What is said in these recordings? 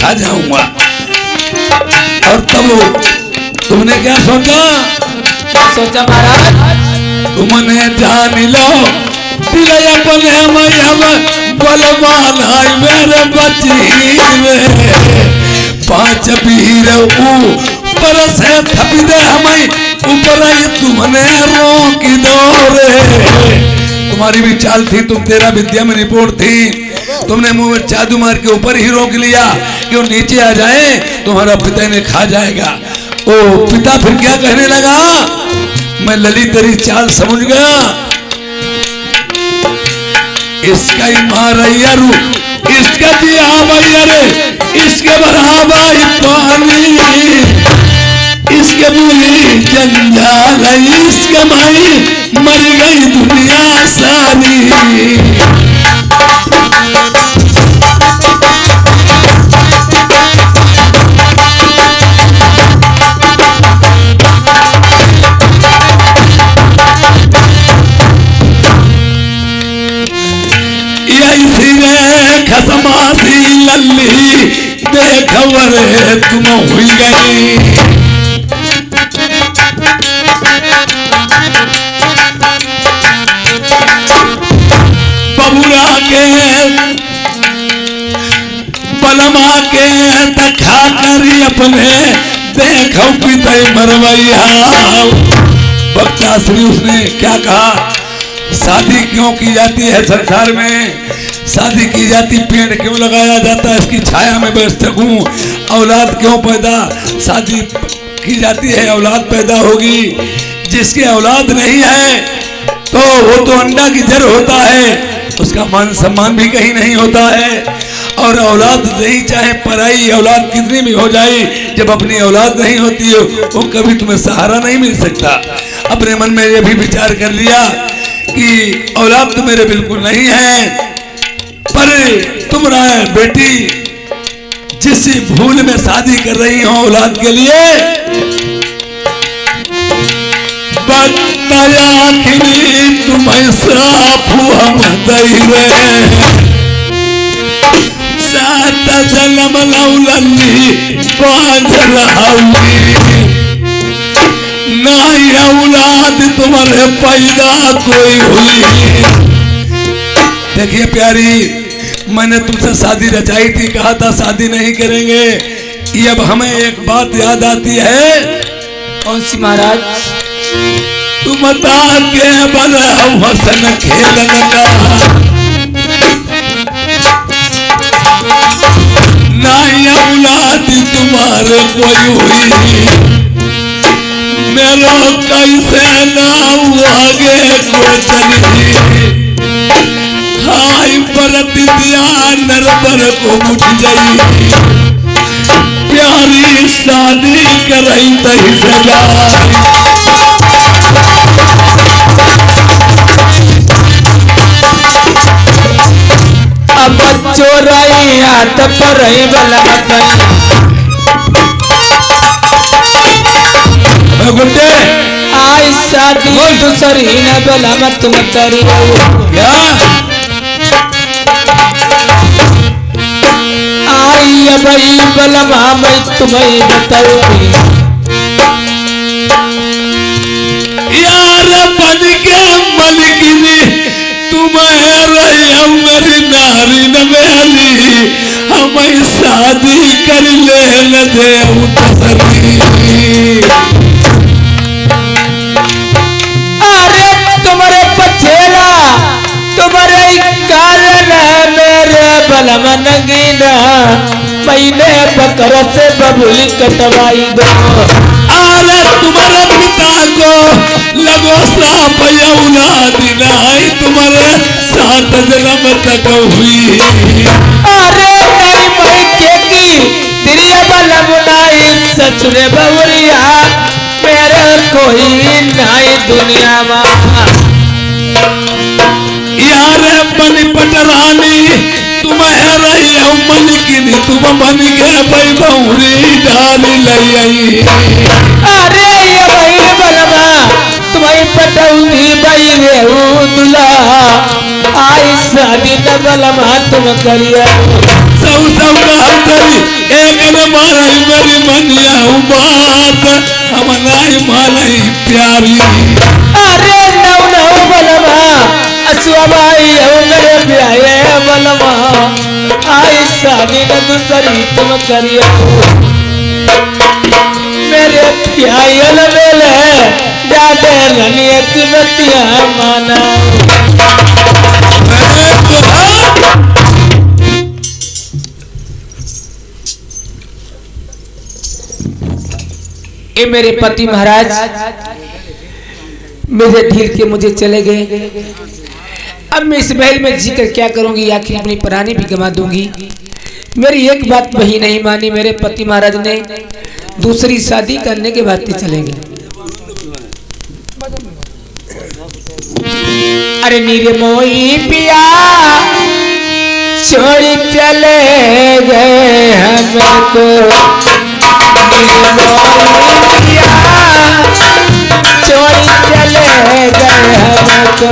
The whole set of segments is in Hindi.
खा जाऊंगा। और तब तुमने क्या सोचा? क्या सोचा महाराज? तुमने जान लो दिल अपने बलवान है मेरे बची में, पांच वीर ऊपर से थपी दे हमें ऊपर तुमने रोक दो रे। तुम्हारी भी चाल थी, तुम तेरा विद्या में निपुण थी, तुमने मुंह में जादू मार के ऊपर ही रोक लिया कि वो नीचे आ जाए, तुम्हारा पिता ने खा जाएगा। ओ पिता फिर क्या कहने लगा? मैं ललित तेरी चाल समझ गया, इसका ही मारैया रू, इसका दिया भैया रे, इसके बराबर पानी, इसके बुरी जंजाल, इसके माई मर गई दुनिया सारी। खसमासी लल्ली देखवरे तुम हुई गई, बबुरा के बलमा के दिखा कर अपने देखो पिता मरवैया। वक्ताश्री उसने क्या कहा? शादी क्यों की जाती है संसार में? शादी की जाती, पेड़ क्यों लगाया जाता है? इसकी छाया में बैठ सकूं। औलाद क्यों पैदा शादी की जाती है? औलाद पैदा होगी। जिसकी औलाद नहीं है तो वो तो अंडा की जड़ होता है, उसका मान सम्मान भी कहीं नहीं होता है। और औलाद नहीं, चाहे पराई औलाद कितनी भी हो जाए, जब अपनी औलाद नहीं होती है वो कभी तुम्हें सहारा नहीं मिल सकता। अपने मन में ये भी विचार कर लिया कि औलाद तो मेरे बिल्कुल नहीं है, पर तुम्हारा बेटी जिस भूल में शादी कर रही हो औलाद के लिए, आखिरी तुम्हें श्राप हम दे सात जन्म लौलली बांध रही, ना औलाद तुम्हारे पैदा कोई हुई। देखिए प्यारी, मैंने तुमसे शादी रचाई थी, कहा था शादी नहीं करेंगे। ये अब हमें एक बात याद आती है। कौन सी महाराज? तुम बता के बना हसन खेलन का, ना औलाद तुम्हारे कोई हुई, मेरो कैसे ना आगे को चली, हाय परत दिया नरबर को उठ गई, प्यारी शादी करई तही सजा। अब चोराई हाथ पर बला गुड्डे आई शादी दूसरी न बला मत करी क्या? आई भाई बलमा मैं तुम्हें बताऊंगी, यार बन के मलकिनी तुम्हें रही मेरी नारी न मेली, हमें शादी कर ले न दे उतरी। अरे तुम्हारे पछेला तुम्हारे कारण मेरे बलमा नगीना, मैंने बकर से बबुली कटवाई दो। अरे तुम्हारे पिता को लगो श्राप औलाद नहीं, तुम्हारे 7 जन्म तक हुई। अरे नहीं मैं की दिरिया बलमुनाई सचुरे बबुरिया, मेरे कोई नहीं दुनिया में। यार बनी पटरानी तुम्हें रही मलकिनी, तुम बन गए भाई बहुरी डाल लई। अरे ये भाई बलमा तुम्हें पटौती भाई रेहू दुला, आई शादी न बलमा तुम करिया। सब कहतरी ए कर मारे मेरी मनिया बात हम नहीं माने प्यारी। अरे नौ नौ बलमा असुआ भाई मेरे प्यारे बलमा आई शादी न दूसरी तुम करियो मेरे प्यायल बेले जाते रनिए की बतिया माना। ये मेरे पति महाराज मेरे ढील के मुझे चले गए। अब मैं इस महल में जीकर क्या करूंगी, आखिर अपनी प्राणी भी गंवा दूंगी। मेरी एक बात वही नहीं मानी मेरे पति महाराज ने, दूसरी शादी करने के बाद चले गए। अरे नीरे मोई पिया छोड़ चले गए हमको, छोड़ चले गए हमको।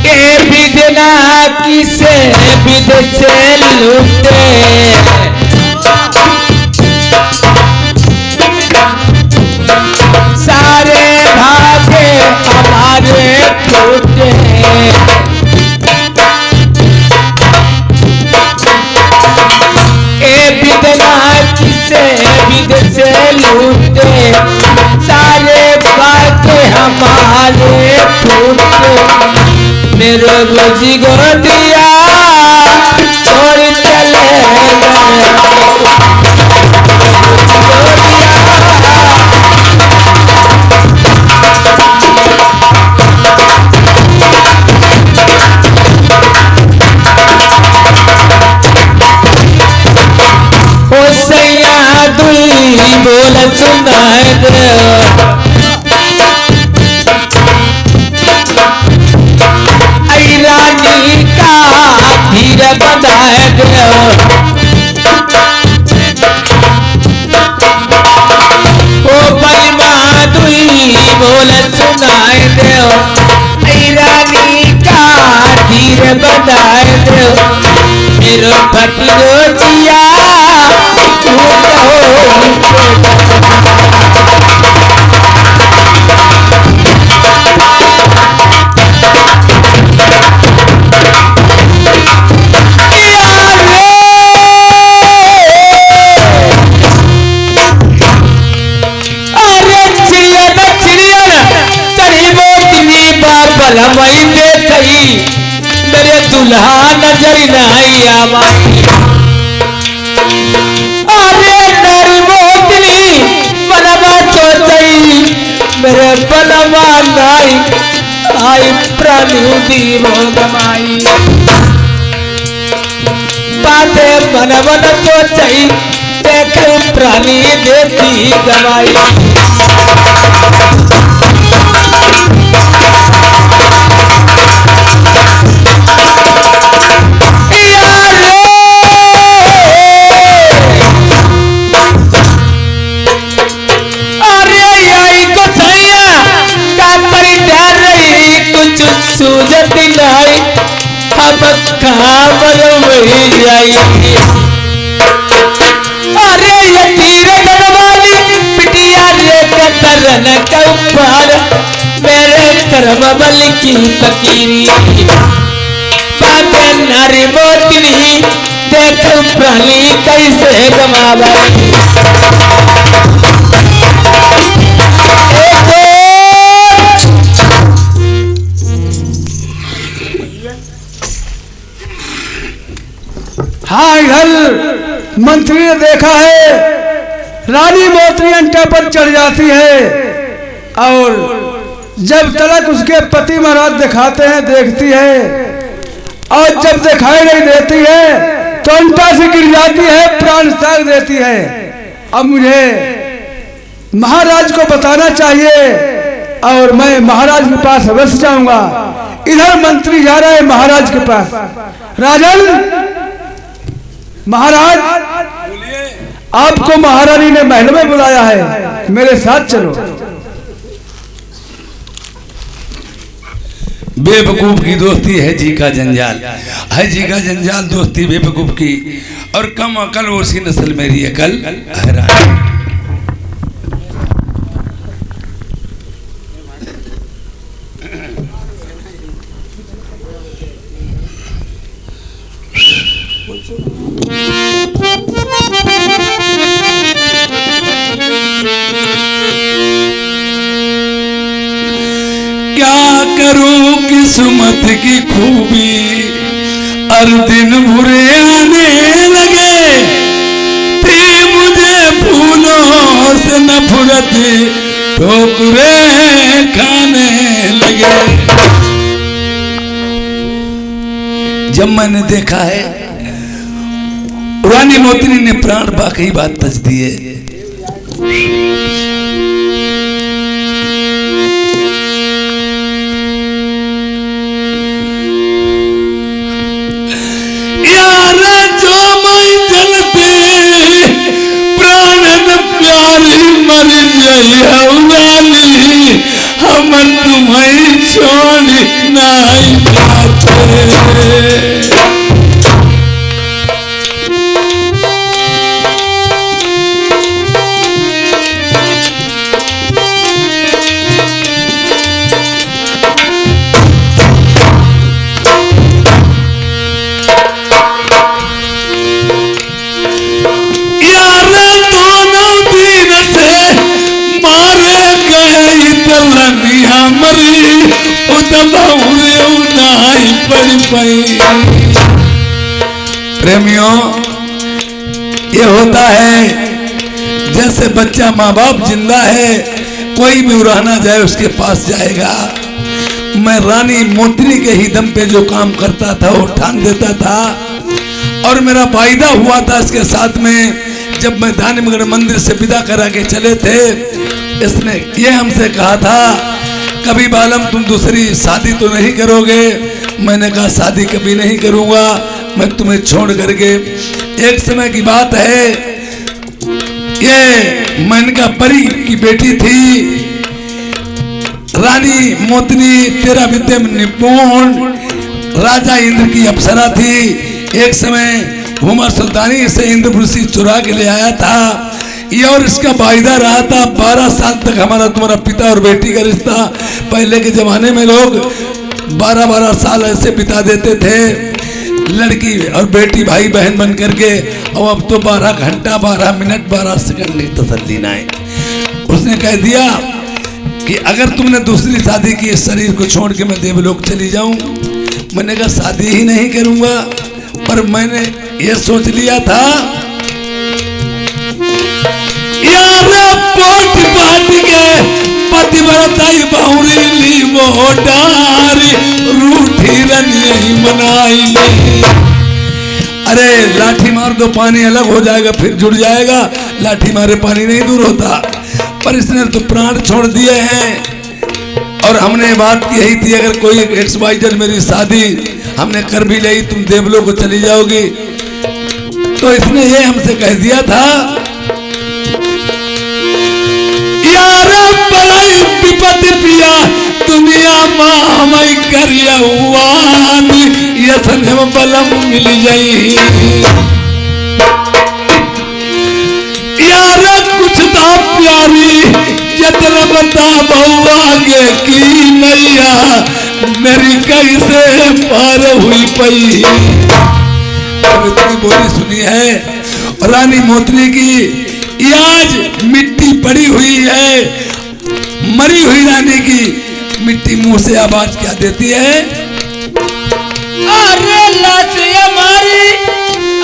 ये विदना किसे विद से लूटे, सारे भागे हमारे टूटे। ए विदना किसे विद से लूटे, सारे भागे हमारे टूटे। मेरे रोजी गोदिया छोड़ चले गए। बोल सुनाए दे रानी का धीर बताए दे, ओ बलमा दुई बोल सुनाए दे रानी का धीर बताए दे। मेरो फटियो जिया मेरे दुल्हा नजर नहीं आवा। अरे नरी मोतनी बनवा चोचई मेरे बनवा नाई आई प्राणी दीवो गमाई। बाते बनवन चोचई देख प्राणी देती गमाई। सूझत नहीं हम कामल वही आई। अरे ये तीर वाली पिटिया रे कतरन कौपार मेरे कर्म बल की फकीरी। बाते नारी मोतनी देख प्राणी कैसे गमावा। हाँ, इधर मंत्री ने देखा है रानी मोतनी अंटे पर चढ़ जाती है और जब तलक उसके पति महाराज दिखाते हैं देखती है और जब दिखाई नहीं देती है तो अंटा से गिर जाती है, प्राण त्याग देती है। अब मुझे महाराज को बताना चाहिए और मैं महाराज के पास अवश्य जाऊंगा। इधर मंत्री जा रहा है महाराज के पास। राजन महाराज, आपको महारानी ने महल में बुलाया है, मेरे साथ चलो। बेवकूफ की दोस्ती है जी का जंजाल, है जी का जंजाल दोस्ती बेवकूफ की, और कम अकल उसी नस्ल मेरी अकल हैरान। क्या करूं किस्मत की खूबी, हर दिन बुरे आने लगे, थी मुझे फूलों से नफरत, ठोकरे खाने लगे। जब मैंने देखा है रानी मोतिनी ने प्राण बाकी बात तज दिए। हम तुम्हें छोड़ नहीं जाते। प्रेमियों, ये होता है जैसे बच्चा माँ बाप जिंदा है, कोई भी उड़ाना जाए उसके पास जाएगा। मैं रानी मोतिनी के ही दम पे जो काम करता था वो ठान देता था, और मेरा वायदा हुआ था इसके साथ में। जब मैं दानिमगढ़ मंदिर से विदा करा के चले थे, इसने ये हमसे कहा था, कभी बालम तुम दूसरी शादी तो नहीं करोगे। मैंने कहा शादी कभी नहीं करूंगा, मैं तुम्हें छोड़ करके। एक समय की बात है, ये मेनका परी की बेटी थी रानी मोतिनी, 13 विद्या में निपुण, राजा इंद्र की अप्सरा थी। एक समय हुमायूं सुल्तानी से इंद्रपुरी चुरा के ले आया था, ये और इसका वायदा रहा था 12 साल तक हमारा तुम्हारा पिता और बेटी का रिश्ता। पहले के जमाने में लोग 12-12 साल ऐसे बिता देते थे, लड़की और बेटी भाई बहन बन करके। और अब तो 12 घंटा 12 मिनट 12 सेकंड नहीं तसल्ली ना है। उसने कह दिया कि अगर तुमने दूसरी शादी की, इस शरीर को छोड़ के मैं देवलोक चली जाऊं। मैंने कहा शादी ही नहीं करूंगा, पर मैंने ये सोच लिया था यार पोट पाट के पतिव्रताई बहुरी ली वो डारी, रूठी रनी मनाई। अरे लाठी मार दो पानी अलग हो जाएगा, फिर जुड़ जाएगा, लाठी मारे पानी नहीं दूर होता। पर इसने तो प्राण छोड़ दिए हैं। और हमने बात की यही थी, अगर कोई XYZ मेरी शादी हमने कर भी ली, तुम देवलोक को चली जाओगी। तो इसने ये हमसे कह दिया था, यार बड़ाई विपत्ति पिया दुनिया मां मैं करिया हुआनी, यसन हम बलम मिल जाई। यार कुछ था प्यारी जतन बता बहु आगे की नैया, मेरी कैसे पार हुई पई। इतनी बोली सुनी है रानी मोतिनी की। आज मिट्टी पड़ी हुई है, मरी हुई रानी की मिट्टी मुंह से आवाज क्या देती है? अरे लाश हमारी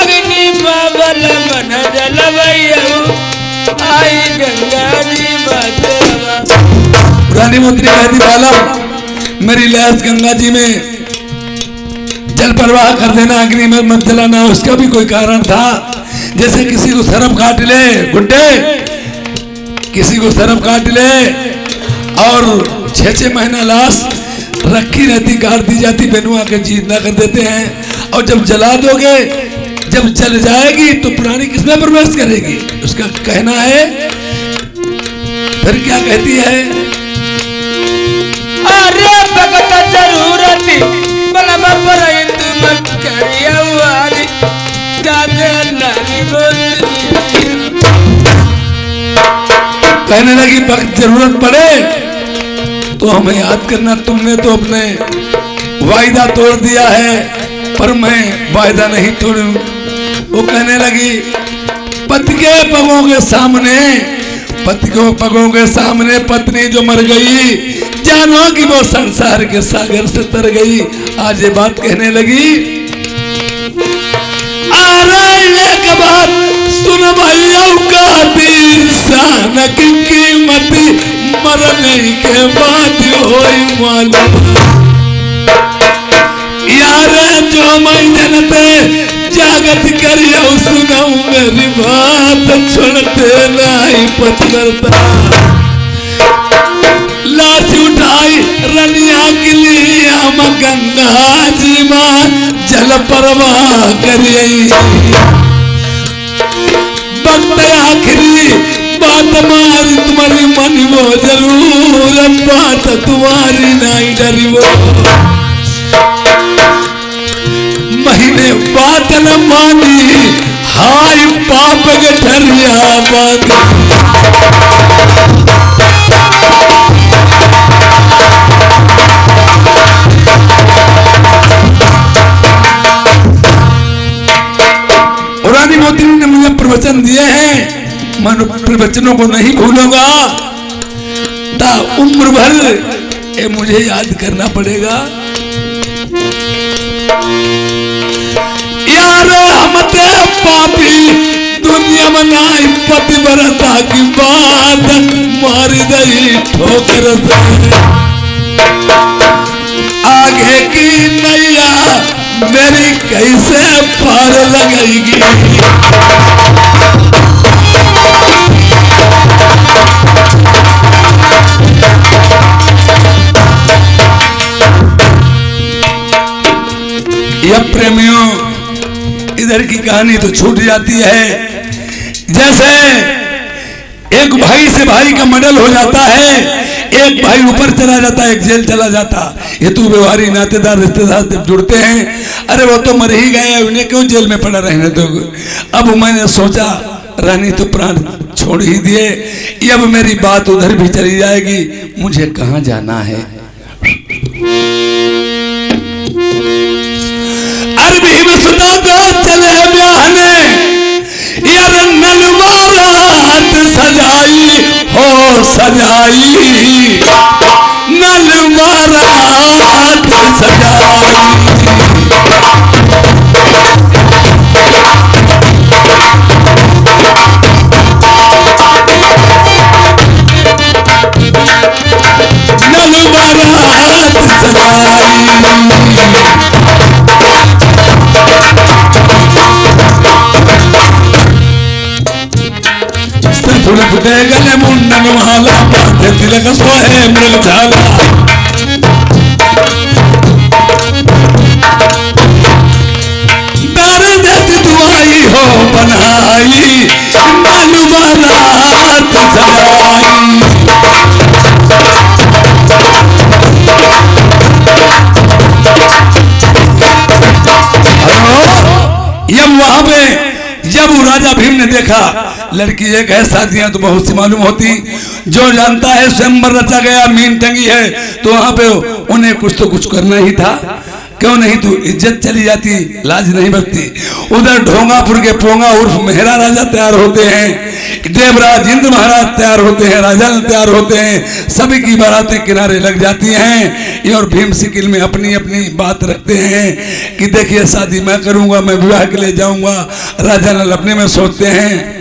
अग्नि बाबल मन जलवैयु, आई गंगा जी बचवा। रानी मोतिनी कहती, बालम मेरी लाश गंगा जी में जल प्रवाह कर देना, अग्नि में मत जलाना। उसका भी कोई कारण था, जैसे किसी को सरप काट ले गुड्डे, किसी को सरप काट ले और 6-6 महीना लाश रखी रहती, काट दी जाती, बेनुआ के जीत ना कर देते हैं। और जब जला दोगे जब चल जाएगी तो प्राणी किसमें प्रवेश करेगी? उसका कहना है, फिर क्या कहती है? अरे भगत जरूरत बलम पर तुम करिया वाली गादे नारी कहने लगी वक्त जरूरत पड़े तो हमें याद करना। तुमने तो अपने वायदा तोड़ दिया है, पर मैं वायदा नहीं तोड़ू। वो कहने लगी, पति के पगों के सामने, पति को पगों के सामने पत्नी जो मर गई, जानो कि वो संसार के सागर से तर गई। आज ये बात कहने लगी। अरे एक बात सुन भैया, इंसान की कीमत मरने के बाद होई मालूम। यार जो मैं जनते जागत करियो सुनाऊ मेरी बात, छोड़ते नहीं पत्थरता। लाश उठाई रनिया के लिए हम गंगा जी मां जल प्रवाह करिए। वक्त आखिरी बात मारी तुम्हारी मन वो जरूर, बात तुम्हारी नहीं डरी वो। महीने बात न मानी, हाय पाप के ठरिया बात। रानी मोती ने मुझे प्रवचन दिए हैं, मैं प्रवचनों को नहीं भूलूंगा। ता उम्र भर ये मुझे याद करना पड़ेगा। यार हम ते पापी दुनिया में नाई पतिव्रता की बात मारी गई ठोकर से। आगे की नैया मेरी कैसे पार लगेगी? यह प्रेमियों, इधर की कहानी तो छूट जाती है। जैसे एक भाई से भाई का मर्डर हो जाता है, एक भाई ऊपर चला जाता है, एक जेल चला जाता। ये तो व्यवहारी नातेदार रिश्तेदार जब जुड़ते हैं, अरे वो तो मर ही गए, उन्हें क्यों जेल में पड़ा रहने दोगे? अब मैंने सोचा रानी तो प्राण छोड़ ही दिए, अब मेरी बात उधर भी चली जाएगी, मुझे कहाँ जाना है? अरबी में सुना को चले ब्याहने, यार नलवारात सजाई हो सजाई, नलवारात सजाई। नलवारात सजाई। थोड़े फुटे गले मुंडन माला, माथे तिलक सोहे मृगशाला। दर्द दुआई हो बनाई, नलवारात सजाई। जब वहां पे जब राजा भीम ने देखा लड़की एक है, शादियां तो बहुत सी मालूम होती, जो जानता है स्वयंवर रचा गया, मीन टंगी है, तो वहां पे उन्हें कुछ तो कुछ करना ही था। क्यों नहीं तो इज्जत चली जाती, लाज नहीं बचती। उधर ढोंगापुर के पोंगा उर्फ मेहरा राजा तैयार होते हैं, देवराज इंद्र महाराज तैयार होते हैं, राजा तैयार होते हैं, सभी की बारातें किनारे लग जाती हैं। और भीम सिकिल में अपनी अपनी बात रखते हैं कि देखिए शादी मैं करूंगा, मैं विवाह के लिए जाऊंगा। राजा नल अपने में सोचते हैं,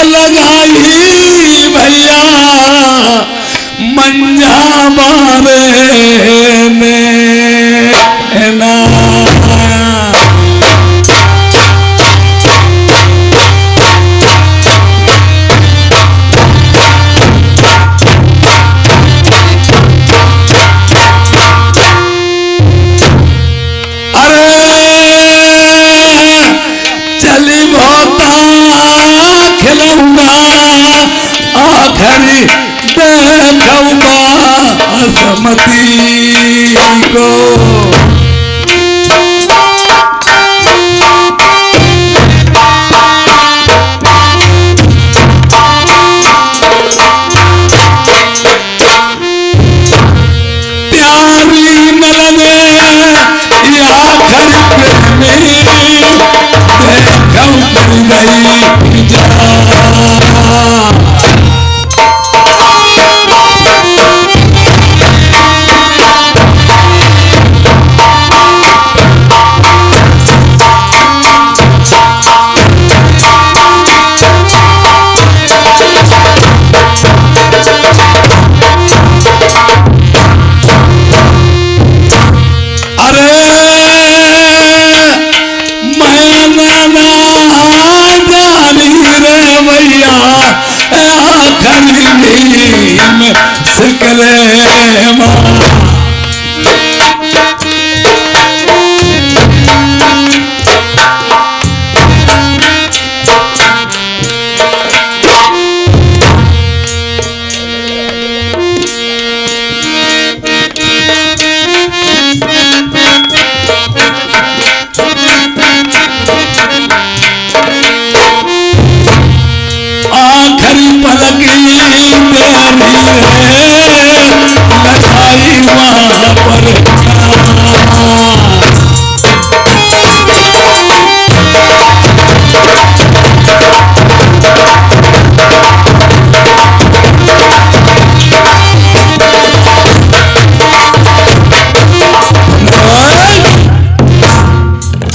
लगाई भैया मंजा मारे ने ना। बासमती को।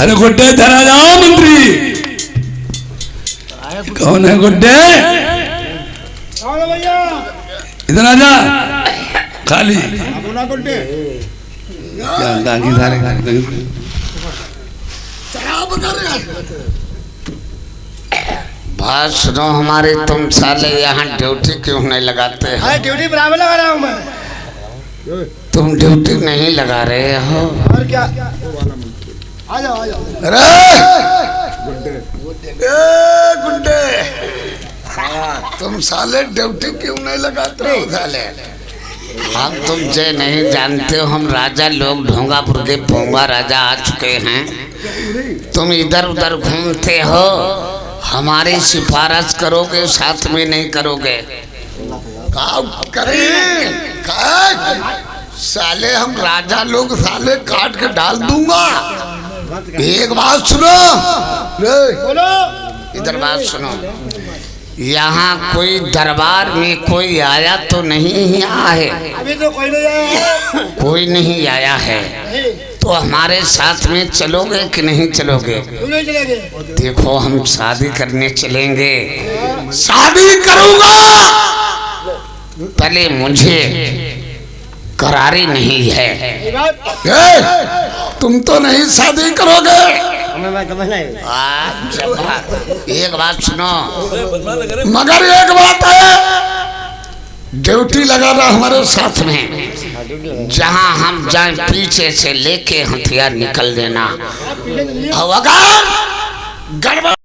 अरे गुड्डे इधर आ जाओ मंत्री। कौन है गुड्डे? इधर आ जा। खाली बात सुनो हमारे, तुम साले यहाँ ड्यूटी क्यों नहीं लगाते हो? ड्यूटी बराबर लगा रहा हूँ मैं। तुम ड्यूटी नहीं लगा रहे हो और क्या? आ जाओ आ जाओ। अरे गुड्डे, तुम साले ड्यूटी क्यों नहीं लगाते हो साले? हम तुमसे नहीं जानते हो, हम राजा लोग ढोंगापुर के पोंगा राजा आ चुके हैं। तुम इधर उधर घूमते हो, हमारी सिफारिश करोगे साथ में नहीं करोगे? साले हम राजा लोग साले काट के डाल दूंगा। एक बात सुनो, इधर बात सुनो, यहाँ कोई दरबार में कोई आया तो नहीं आया है? अभी तो कोई नहीं आया। कोई नहीं आया है तो हमारे साथ में चलोगे कि नहीं चलोगे? क्यों नहीं चलेंगे? देखो हम शादी करने चलेंगे, शादी करूंगा, पहले मुझे करारी नहीं है। तुम तो नहीं शादी करोगे? एक बात सुनो, मगर एक बात है, ड्यूटी लगाना हमारे साथ में, जहां हम जाए पीछे से लेके हथियार निकल देना, और अगर गड़बड़